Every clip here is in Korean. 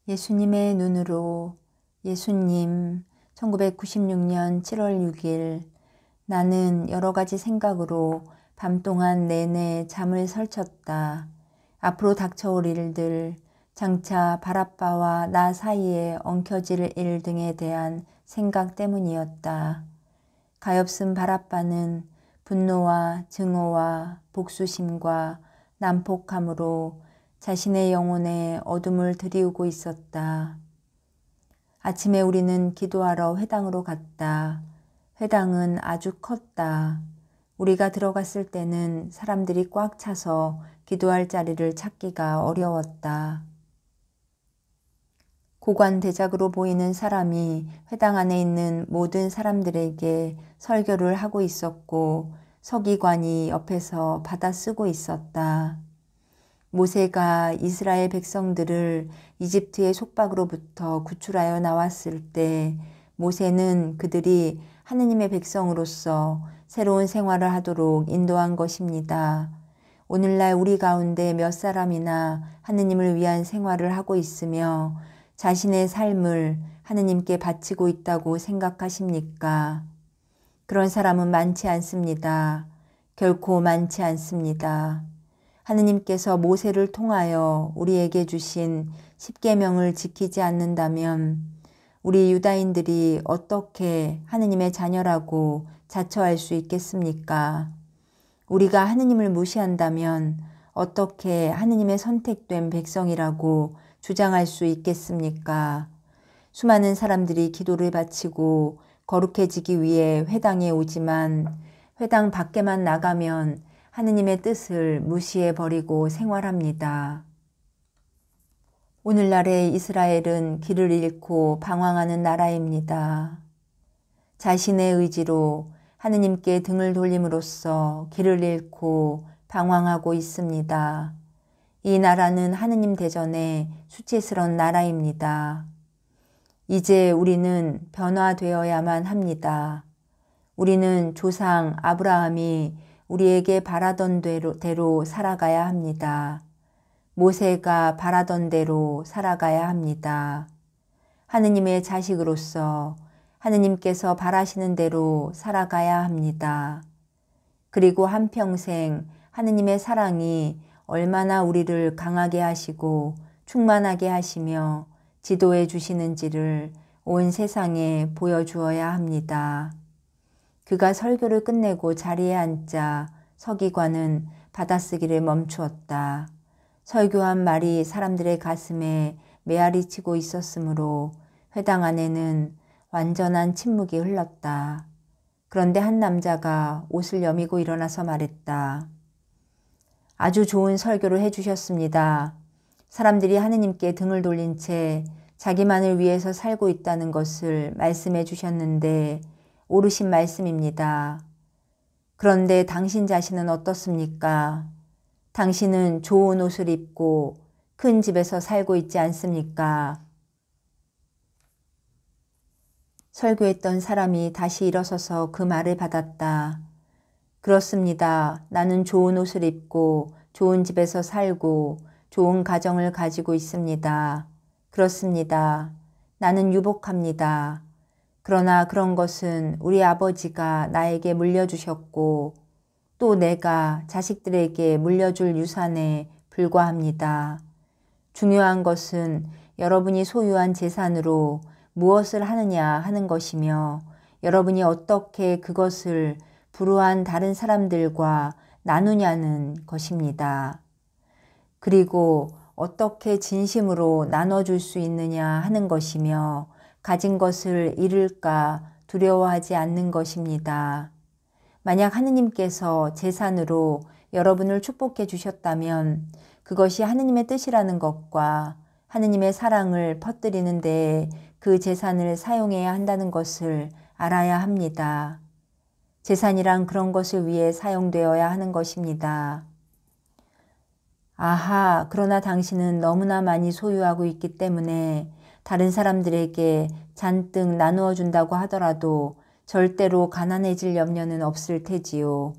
예수님의 눈으로. 예수님, 1996년 7월 6일. 나는 여러 가지 생각으로 밤동안 내내 잠을 설쳤다. 앞으로 닥쳐올 일들, 장차 바라빠와 나 사이에 엉켜질 일 등에 대한 생각 때문이었다. 가엾은 바라빠는 분노와 증오와 복수심과 난폭함으로 자신의 영혼에 어둠을 들이우고 있었다. 아침에 우리는 기도하러 회당으로 갔다. 회당은 아주 컸다. 우리가 들어갔을 때는 사람들이 꽉 차서 기도할 자리를 찾기가 어려웠다. 고관대작으로 보이는 사람이 회당 안에 있는 모든 사람들에게 설교를 하고 있었고 서기관이 옆에서 받아쓰고 있었다. 모세가 이스라엘 백성들을 이집트의 속박으로부터 구출하여 나왔을 때 모세는 그들이 하느님의 백성으로서 새로운 생활을 하도록 인도한 것입니다. 오늘날 우리 가운데 몇 사람이나 하느님을 위한 생활을 하고 있으며 자신의 삶을 하느님께 바치고 있다고 생각하십니까? 그런 사람은 많지 않습니다. 결코 많지 않습니다. 하느님께서 모세를 통하여 우리에게 주신 십계명을 지키지 않는다면 우리 유다인들이 어떻게 하느님의 자녀라고 자처할 수 있겠습니까? 우리가 하느님을 무시한다면 어떻게 하느님의 선택된 백성이라고 주장할 수 있겠습니까? 수많은 사람들이 기도를 바치고 거룩해지기 위해 회당에 오지만 회당 밖에만 나가면 하느님의 뜻을 무시해버리고 생활합니다. 오늘날의 이스라엘은 길을 잃고 방황하는 나라입니다. 자신의 의지로 하느님께 등을 돌림으로써 길을 잃고 방황하고 있습니다. 이 나라는 하느님 대전에 수치스러운 나라입니다. 이제 우리는 변화되어야만 합니다. 우리는 조상 아브라함이 우리에게 바라던 대로 살아가야 합니다. 모세가 바라던 대로 살아가야 합니다. 하느님의 자식으로서 하느님께서 바라시는 대로 살아가야 합니다. 그리고 한평생 하느님의 사랑이 얼마나 우리를 강하게 하시고 충만하게 하시며 지도해 주시는지를 온 세상에 보여주어야 합니다. 그가 설교를 끝내고 자리에 앉자 서기관은 받아쓰기를 멈추었다. 설교한 말이 사람들의 가슴에 메아리 치고 있었으므로 회당 안에는 완전한 침묵이 흘렀다. 그런데 한 남자가 옷을 여미고 일어나서 말했다. 아주 좋은 설교를 해주셨습니다. 사람들이 하느님께 등을 돌린 채 자기만을 위해서 살고 있다는 것을 말씀해 주셨는데 옳으신 말씀입니다. 그런데 당신 자신은 어떻습니까? 당신은 좋은 옷을 입고 큰 집에서 살고 있지 않습니까? 설교했던 사람이 다시 일어서서 그 말을 받았다. 그렇습니다. 나는 좋은 옷을 입고 좋은 집에서 살고 좋은 가정을 가지고 있습니다. 그렇습니다. 나는 유복합니다. 그러나 그런 것은 우리 아버지가 나에게 물려주셨고 또 내가 자식들에게 물려줄 유산에 불과합니다. 중요한 것은 여러분이 소유한 재산으로 무엇을 하느냐 하는 것이며 여러분이 어떻게 그것을 불우한 다른 사람들과 나누냐는 것입니다. 그리고 어떻게 진심으로 나눠줄 수 있느냐 하는 것이며 가진 것을 잃을까 두려워하지 않는 것입니다. 만약 하느님께서 재산으로 여러분을 축복해 주셨다면 그것이 하느님의 뜻이라는 것과 하느님의 사랑을 퍼뜨리는 데에 그 재산을 사용해야 한다는 것을 알아야 합니다. 재산이란 그런 것을 위해 사용되어야 하는 것입니다. 아하, 그러나 당신은 너무나 많이 소유하고 있기 때문에 다른 사람들에게 잔뜩 나누어 준다고 하더라도 절대로 가난해질 염려는 없을 테지요.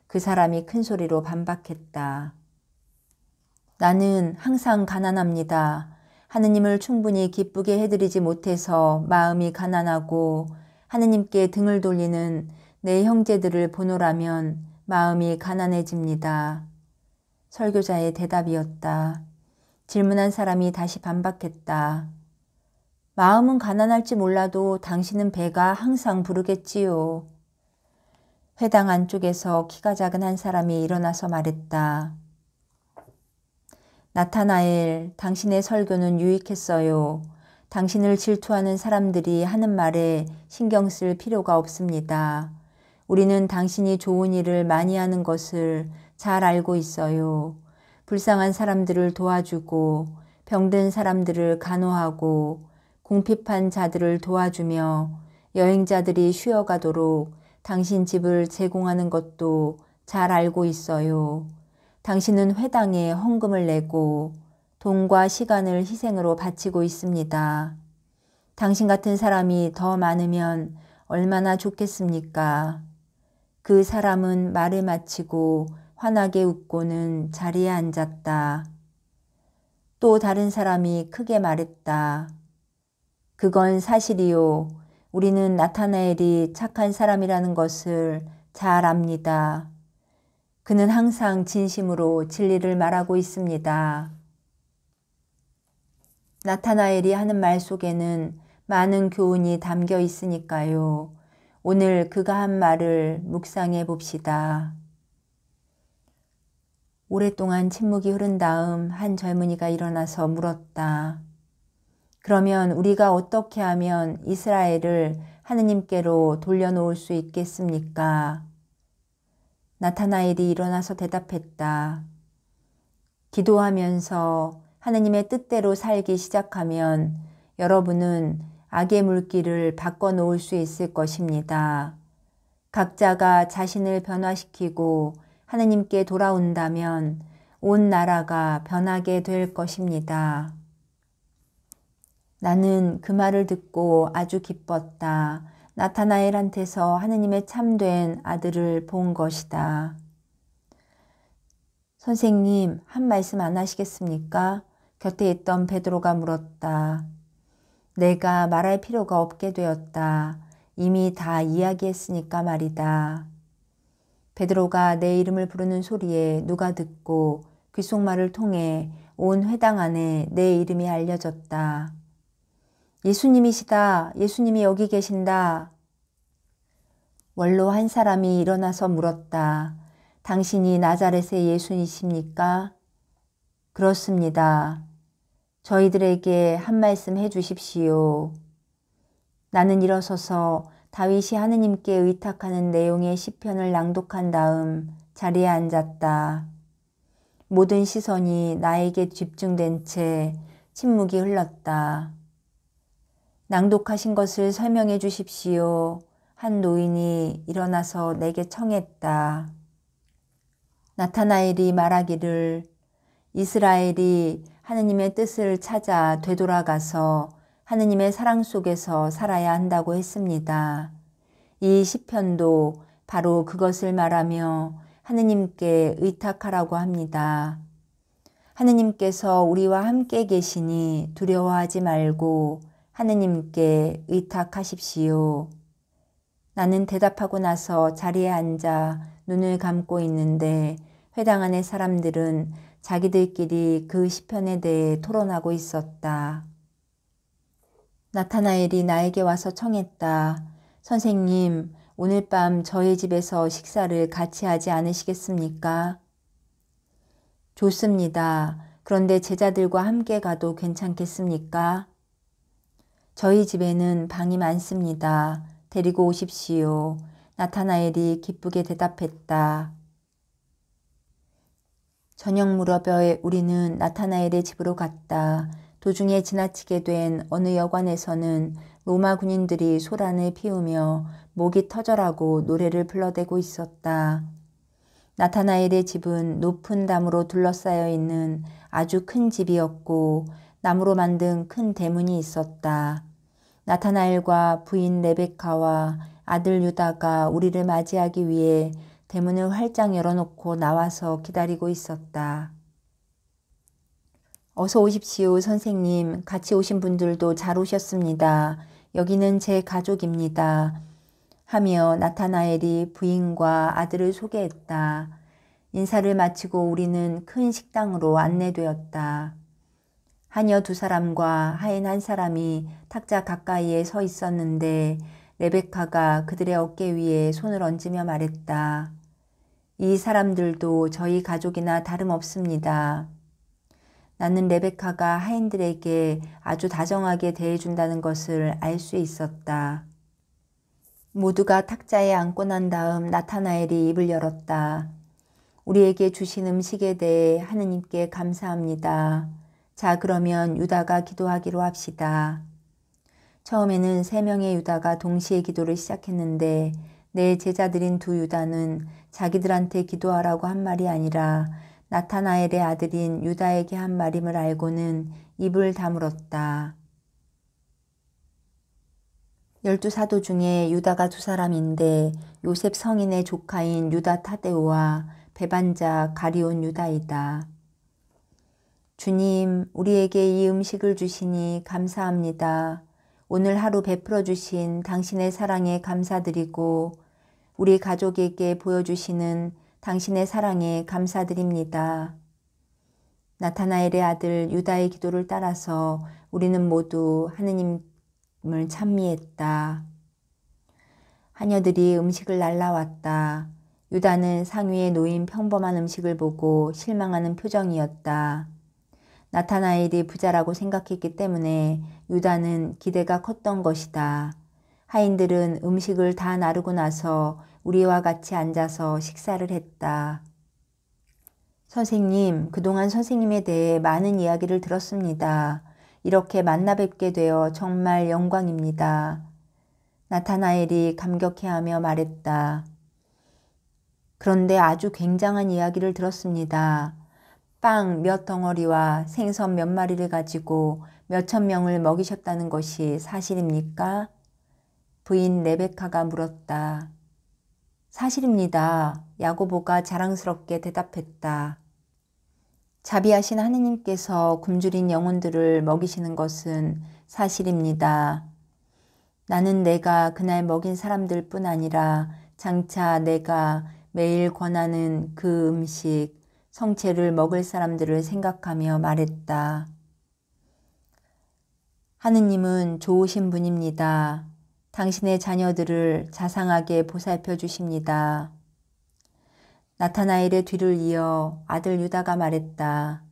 그 사람이 큰 소리로 반박했다. 나는 항상 가난합니다. 하느님을 충분히 기쁘게 해드리지 못해서 마음이 가난하고 하느님께 등을 돌리는 내 형제들을 보노라면 마음이 가난해집니다. 설교자의 대답이었다. 질문한 사람이 다시 반박했다. 마음은 가난할지 몰라도 당신은 배가 항상 부르겠지요. 회당 안쪽에서 키가 작은 한 사람이 일어나서 말했다. 나타나엘, 당신의 설교는 유익했어요. 당신을 질투하는 사람들이 하는 말에 신경 쓸 필요가 없습니다. 우리는 당신이 좋은 일을 많이 하는 것을 잘 알고 있어요. 불쌍한 사람들을 도와주고 병든 사람들을 간호하고 궁핍한 자들을 도와주며 여행자들이 쉬어가도록 당신 집을 제공하는 것도 잘 알고 있어요. 당신은 회당에 헌금을 내고 돈과 시간을 희생으로 바치고 있습니다. 당신 같은 사람이 더 많으면 얼마나 좋겠습니까? 그 사람은 말을 마치고 환하게 웃고는 자리에 앉았다. 또 다른 사람이 크게 말했다. 그건 사실이요. 우리는 나타나엘이 착한 사람이라는 것을 잘 압니다. 그는 항상 진심으로 진리를 말하고 있습니다. 나타나엘이 하는 말 속에는 많은 교훈이 담겨 있으니까요. 오늘 그가 한 말을 묵상해 봅시다. 오랫동안 침묵이 흐른 다음 한 젊은이가 일어나서 물었다. 그러면 우리가 어떻게 하면 이스라엘을 하느님께로 돌려놓을 수 있겠습니까? 나타나엘이 일어나서 대답했다. 기도하면서 하느님의 뜻대로 살기 시작하면 여러분은 악의 물길을 바꿔놓을 수 있을 것입니다. 각자가 자신을 변화시키고 하느님께 돌아온다면 온 나라가 변하게 될 것입니다. 나는 그 말을 듣고 아주 기뻤다. 나타나엘한테서 하느님의 참된 아들을 본 것이다. 선생님, 한 말씀 안 하시겠습니까? 곁에 있던 베드로가 물었다. 내가 말할 필요가 없게 되었다. 이미 다 이야기했으니까 말이다. 베드로가 내 이름을 부르는 소리에 누가 듣고 귓속말을 통해 온 회당 안에 내 이름이 알려졌다. 예수님이시다. 예수님이 여기 계신다. 원로 한 사람이 일어나서 물었다. 당신이 나자렛의 예수이십니까? 그렇습니다. 저희들에게 한 말씀 해주십시오. 나는 일어서서 다윗이 하느님께 의탁하는 내용의 시편을 낭독한 다음 자리에 앉았다. 모든 시선이 나에게 집중된 채 침묵이 흘렀다. 낭독하신 것을 설명해 주십시오. 한 노인이 일어나서 내게 청했다. 나타나엘이 말하기를 이스라엘이 하느님의 뜻을 찾아 되돌아가서 하느님의 사랑 속에서 살아야 한다고 했습니다. 이 시편도 바로 그것을 말하며 하느님께 의탁하라고 합니다. 하느님께서 우리와 함께 계시니 두려워하지 말고 하느님께 의탁하십시오. 나는 대답하고 나서 자리에 앉아 눈을 감고 있는데 회당 안의 사람들은 자기들끼리 그 시편에 대해 토론하고 있었다. 나타나엘이 나에게 와서 청했다. 선생님, 오늘 밤 저희 집에서 식사를 같이 하지 않으시겠습니까? 좋습니다. 그런데 제자들과 함께 가도 괜찮겠습니까? 저희 집에는 방이 많습니다. 데리고 오십시오. 나타나엘이 기쁘게 대답했다. 저녁 무렵에 우리는 나타나엘의 집으로 갔다. 도중에 지나치게 된 어느 여관에서는 로마 군인들이 소란을 피우며 목이 터져라고 노래를 불러대고 있었다. 나타나엘의 집은 높은 담으로 둘러싸여 있는 아주 큰 집이었고 나무로 만든 큰 대문이 있었다. 나타나엘과 부인 레베카와 아들 유다가 우리를 맞이하기 위해 대문을 활짝 열어놓고 나와서 기다리고 있었다. 어서 오십시오, 선생님. 같이 오신 분들도 잘 오셨습니다. 여기는 제 가족입니다. 하며 나타나엘이 부인과 아들을 소개했다. 인사를 마치고 우리는 큰 식당으로 안내되었다. 하녀 2사람과 하인 1사람이 탁자 가까이에 서 있었는데 레베카가 그들의 어깨 위에 손을 얹으며 말했다. 이 사람들도 저희 가족이나 다름없습니다. 나는 레베카가 하인들에게 아주 다정하게 대해준다는 것을 알 수 있었다. 모두가 탁자에 앉고 난 다음 나타나엘이 입을 열었다. 우리에게 주신 음식에 대해 하느님께 감사합니다. 자, 그러면 유다가 기도하기로 합시다. 처음에는 3명의 유다가 동시에 기도를 시작했는데 내 제자들인 2 유다는 자기들한테 기도하라고 한 말이 아니라 나타나엘의 아들인 유다에게 한 말임을 알고는 입을 다물었다. 12사도 중에 유다가 2사람인데 요셉 성인의 조카인 유다 타데오와 배반자 가리온 유다이다. 주님, 우리에게 이 음식을 주시니 감사합니다. 오늘 하루 베풀어 주신 당신의 사랑에 감사드리고 우리 가족에게 보여주시는 당신의 사랑에 감사드립니다. 나타나엘의 아들 유다의 기도를 따라서 우리는 모두 하느님을 찬미했다. 하녀들이 음식을 날라왔다. 유다는 상위에 놓인 평범한 음식을 보고 실망하는 표정이었다. 나타나엘이 부자라고 생각했기 때문에 유다는 기대가 컸던 것이다. 하인들은 음식을 다 나르고 나서 우리와 같이 앉아서 식사를 했다. 선생님, 그동안 선생님에 대해 많은 이야기를 들었습니다. 이렇게 만나 뵙게 되어 정말 영광입니다. 나타나엘이 감격해하며 말했다. 그런데 아주 굉장한 이야기를 들었습니다. 빵 몇 덩어리와 생선 몇 마리를 가지고 몇천 명을 먹이셨다는 것이 사실입니까? 부인 레베카가 물었다. 사실입니다. 야고보가 자랑스럽게 대답했다. 자비하신 하느님께서 굶주린 영혼들을 먹이시는 것은 사실입니다. 나는 내가 그날 먹인 사람들 뿐 아니라 장차 내가 매일 권하는 그 음식, 성체를 먹을 사람들을 생각하며 말했다. 하느님은 좋으신 분입니다. 당신의 자녀들을 자상하게 보살펴 주십니다. 나타나엘의 뒤를 이어 아들 유다가 말했다.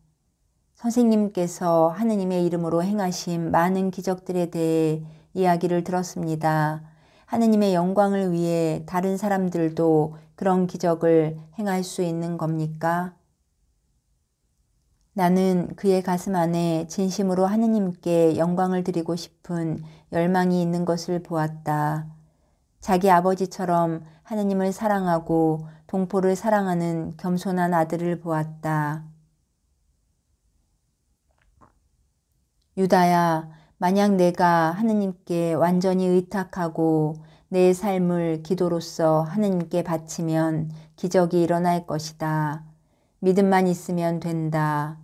선생님께서 하느님의 이름으로 행하신 많은 기적들에 대해 이야기를 들었습니다. 하느님의 영광을 위해 다른 사람들도 그런 기적을 행할 수 있는 겁니까? 나는 그의 가슴 안에 진심으로 하느님께 영광을 드리고 싶은 열망이 있는 것을 보았다. 자기 아버지처럼 하느님을 사랑하고 동포를 사랑하는 겸손한 아들을 보았다. 유다야, 만약 내가 하느님께 완전히 의탁하고 내 삶을 기도로서 하느님께 바치면 기적이 일어날 것이다. 믿음만 있으면 된다.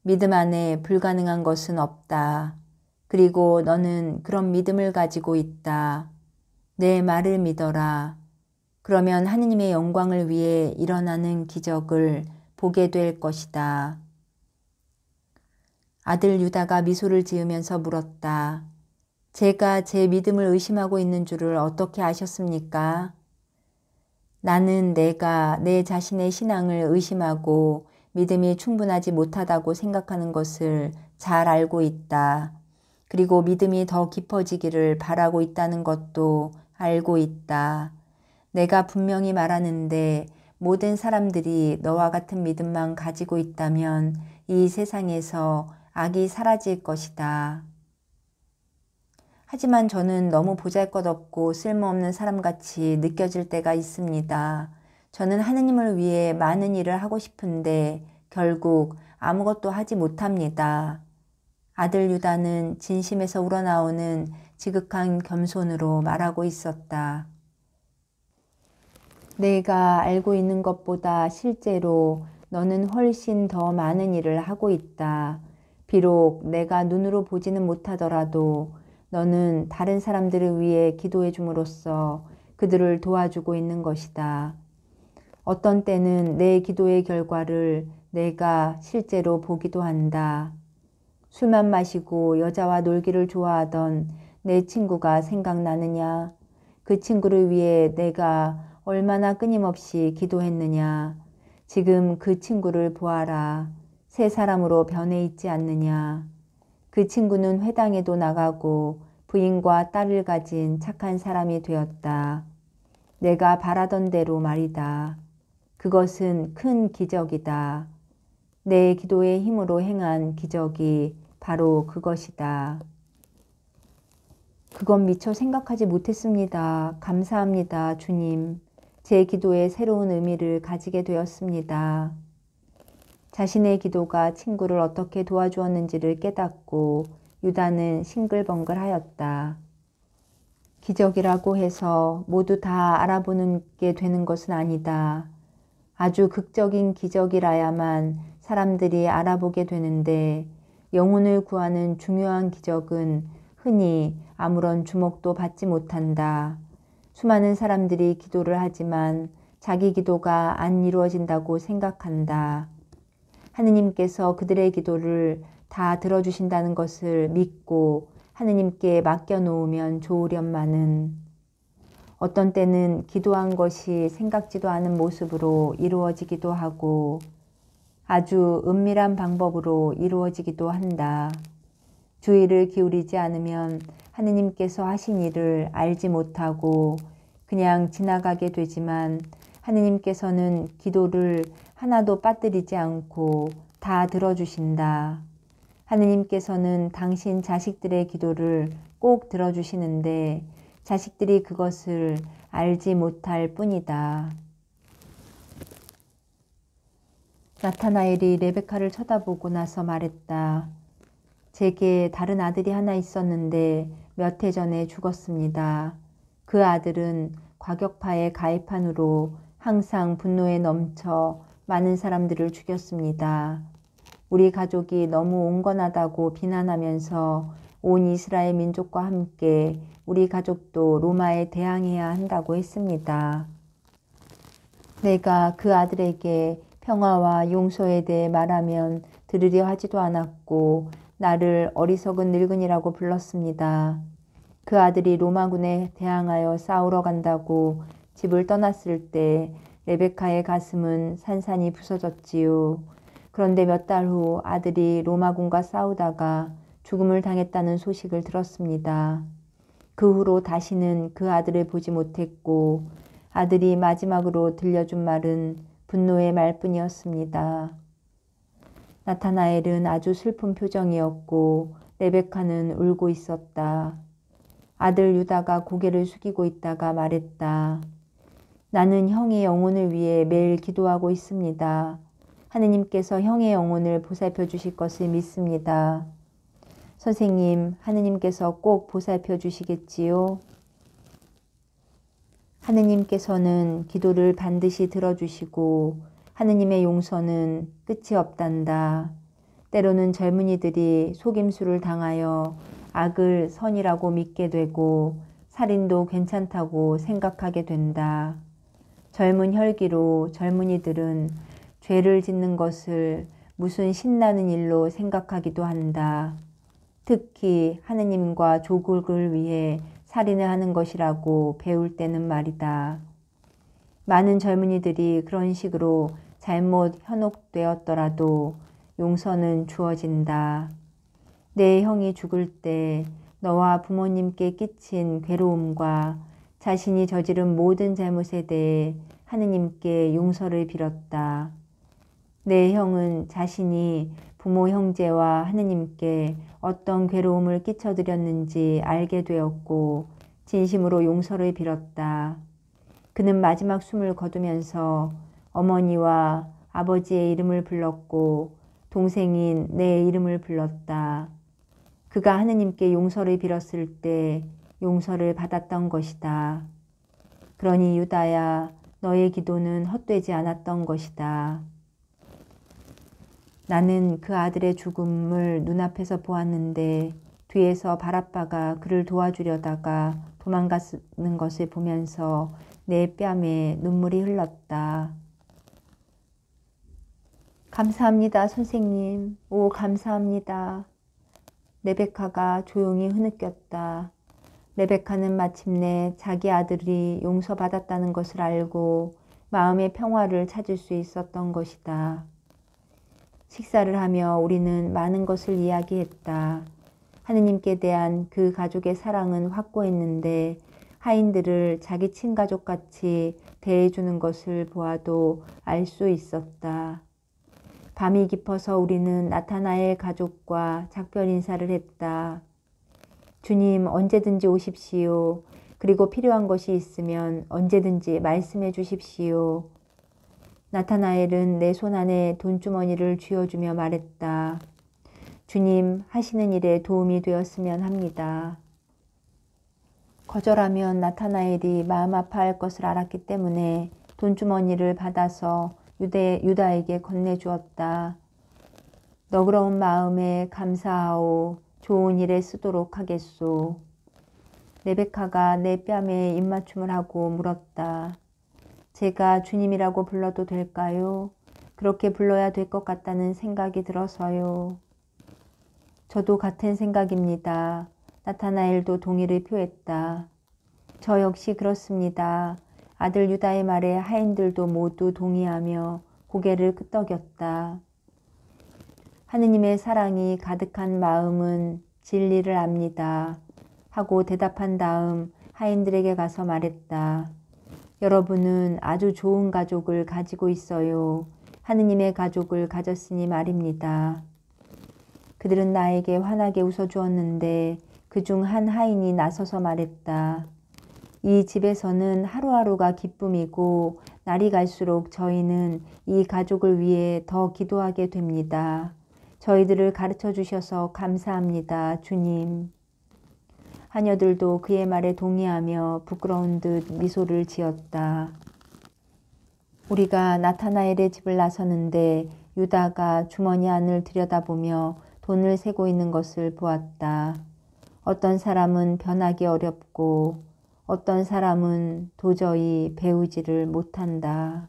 믿음 안에 불가능한 것은 없다. 그리고 너는 그런 믿음을 가지고 있다. 내 말을 믿어라. 그러면 하느님의 영광을 위해 일어나는 기적을 보게 될 것이다. 아들 유다가 미소를 지으면서 물었다. 제가 제 믿음을 의심하고 있는 줄을 어떻게 아셨습니까? 나는 내가 내 자신의 신앙을 의심하고 믿음이 충분하지 못하다고 생각하는 것을 잘 알고 있다. 그리고 믿음이 더 깊어지기를 바라고 있다는 것도 알고 있다. 내가 분명히 말하는데 모든 사람들이 너와 같은 믿음만 가지고 있다면 이 세상에서 악이 사라질 것이다. 하지만 저는 너무 보잘것없고 쓸모없는 사람같이 느껴질 때가 있습니다. 저는 하느님을 위해 많은 일을 하고 싶은데 결국 아무것도 하지 못합니다. 아들 유다는 진심에서 우러나오는 지극한 겸손으로 말하고 있었다. 내가 알고 있는 것보다 실제로 너는 훨씬 더 많은 일을 하고 있다. 비록 내가 눈으로 보지는 못하더라도 너는 다른 사람들을 위해 기도해 줌으로써 그들을 도와주고 있는 것이다. 어떤 때는 내 기도의 결과를 내가 실제로 보기도 한다. 술만 마시고 여자와 놀기를 좋아하던 내 친구가 생각나느냐? 그 친구를 위해 내가 얼마나 끊임없이 기도했느냐? 지금 그 친구를 보아라. 새 사람으로 변해 있지 않느냐? 그 친구는 회당에도 나가고 부인과 딸을 가진 착한 사람이 되었다. 내가 바라던 대로 말이다. 그것은 큰 기적이다. 내 기도의 힘으로 행한 기적이 바로 그것이다. 그건 미처 생각하지 못했습니다. 감사합니다, 주님. 제 기도에 새로운 의미를 가지게 되었습니다. 자신의 기도가 친구를 어떻게 도와주었는지를 깨닫고 유다는 싱글벙글하였다. 기적이라고 해서 모두 다 알아보는 게 되는 것은 아니다. 아주 극적인 기적이라야만 사람들이 알아보게 되는데 영혼을 구하는 중요한 기적은 흔히 아무런 주목도 받지 못한다. 수많은 사람들이 기도를 하지만 자기 기도가 안 이루어진다고 생각한다. 하느님께서 그들의 기도를 다 들어주신다는 것을 믿고 하느님께 맡겨놓으면 좋으련마는 어떤 때는 기도한 것이 생각지도 않은 모습으로 이루어지기도 하고 아주 은밀한 방법으로 이루어지기도 한다. 주의를 기울이지 않으면 하느님께서 하신 일을 알지 못하고 그냥 지나가게 되지만 하느님께서는 기도를 하나도 빠뜨리지 않고 다 들어주신다. 하느님께서는 당신 자식들의 기도를 꼭 들어주시는데 자식들이 그것을 알지 못할 뿐이다. 나타나엘이 레베카를 쳐다보고 나서 말했다. 제게 다른 아들이 하나 있었는데 몇 해 전에 죽었습니다. 그 아들은 과격파에 가입한 후로 항상 분노에 넘쳐 많은 사람들을 죽였습니다. 우리 가족이 너무 온건하다고 비난하면서 온 이스라엘 민족과 함께 우리 가족도 로마에 대항해야 한다고 했습니다. 내가 그 아들에게 평화와 용서에 대해 말하면 들으려 하지도 않았고 나를 어리석은 늙은이라고 불렀습니다. 그 아들이 로마군에 대항하여 싸우러 간다고 집을 떠났을 때 레베카의 가슴은 산산이 부서졌지요. 그런데 몇 달 후 아들이 로마군과 싸우다가 죽음을 당했다는 소식을 들었습니다. 그 후로 다시는 그 아들을 보지 못했고 아들이 마지막으로 들려준 말은 분노의 말뿐이었습니다. 나타나엘은 아주 슬픈 표정이었고 레베카는 울고 있었다. 아들 유다가 고개를 숙이고 있다가 말했다. 나는 형의 영혼을 위해 매일 기도하고 있습니다. 하느님께서 형의 영혼을 보살펴 주실 것을 믿습니다. 선생님, 하느님께서 꼭 보살펴 주시겠지요? 하느님께서는 기도를 반드시 들어주시고 하느님의 용서는 끝이 없단다. 때로는 젊은이들이 속임수를 당하여 악을 선이라고 믿게 되고 살인도 괜찮다고 생각하게 된다. 젊은 혈기로 젊은이들은 죄를 짓는 것을 무슨 신나는 일로 생각하기도 한다. 특히 하느님과 조국을 위해 살인을 하는 것이라고 배울 때는 말이다. 많은 젊은이들이 그런 식으로 잘못 현혹되었더라도 용서는 주어진다. 내 형이 죽을 때 너와 부모님께 끼친 괴로움과 자신이 저지른 모든 잘못에 대해 하느님께 용서를 빌었다. 내 형은 자신이 부모 형제와 하느님께 어떤 괴로움을 끼쳐드렸는지 알게 되었고 진심으로 용서를 빌었다. 그는 마지막 숨을 거두면서 어머니와 아버지의 이름을 불렀고 동생인 내 이름을 불렀다. 그가 하느님께 용서를 빌었을 때 용서를 받았던 것이다. 그러니 유다야, 너의 기도는 헛되지 않았던 것이다. 나는 그 아들의 죽음을 눈앞에서 보았는데 뒤에서 바라빠가 그를 도와주려다가 도망가는 것을 보면서 내 뺨에 눈물이 흘렀다. 감사합니다, 선생님. 오, 감사합니다. 레베카가 조용히 흐느꼈다. 레베카는 마침내 자기 아들이 용서받았다는 것을 알고 마음의 평화를 찾을 수 있었던 것이다. 식사를 하며 우리는 많은 것을 이야기했다. 하느님께 대한 그 가족의 사랑은 확고했는데 하인들을 자기 친가족같이 대해주는 것을 보아도 알 수 있었다. 밤이 깊어서 우리는 나타나엘 가족과 작별 인사를 했다. 주님, 언제든지 오십시오. 그리고 필요한 것이 있으면 언제든지 말씀해 주십시오. 나타나엘은 내 손 안에 돈주머니를 쥐어주며 말했다. 주님, 하시는 일에 도움이 되었으면 합니다. 거절하면 나타나엘이 마음 아파할 것을 알았기 때문에 돈주머니를 받아서 유다에게 건네주었다. 너그러운 마음에 감사하오. 좋은 일에 쓰도록 하겠소. 레베카가 내 뺨에 입맞춤을 하고 물었다. 제가 주님이라고 불러도 될까요? 그렇게 불러야 될 것 같다는 생각이 들어서요. 저도 같은 생각입니다. 나타나엘도 동의를 표했다. 저 역시 그렇습니다. 아들 유다의 말에 하인들도 모두 동의하며 고개를 끄덕였다. 하느님의 사랑이 가득한 마음은 진리를 압니다. 하고 대답한 다음 하인들에게 가서 말했다. 여러분은 아주 좋은 가족을 가지고 있어요. 하느님의 가족을 가졌으니 말입니다. 그들은 나에게 환하게 웃어주었는데 그중 한 하인이 나서서 말했다. 이 집에서는 하루하루가 기쁨이고 날이 갈수록 저희는 이 가족을 위해 더 기도하게 됩니다. 저희들을 가르쳐 주셔서 감사합니다, 주님. 하녀들도 그의 말에 동의하며 부끄러운 듯 미소를 지었다. 우리가 나타나엘의 집을 나서는데 유다가 주머니 안을 들여다보며 돈을 세고 있는 것을 보았다. 어떤 사람은 변하기 어렵고 어떤 사람은 도저히 배우지를 못한다.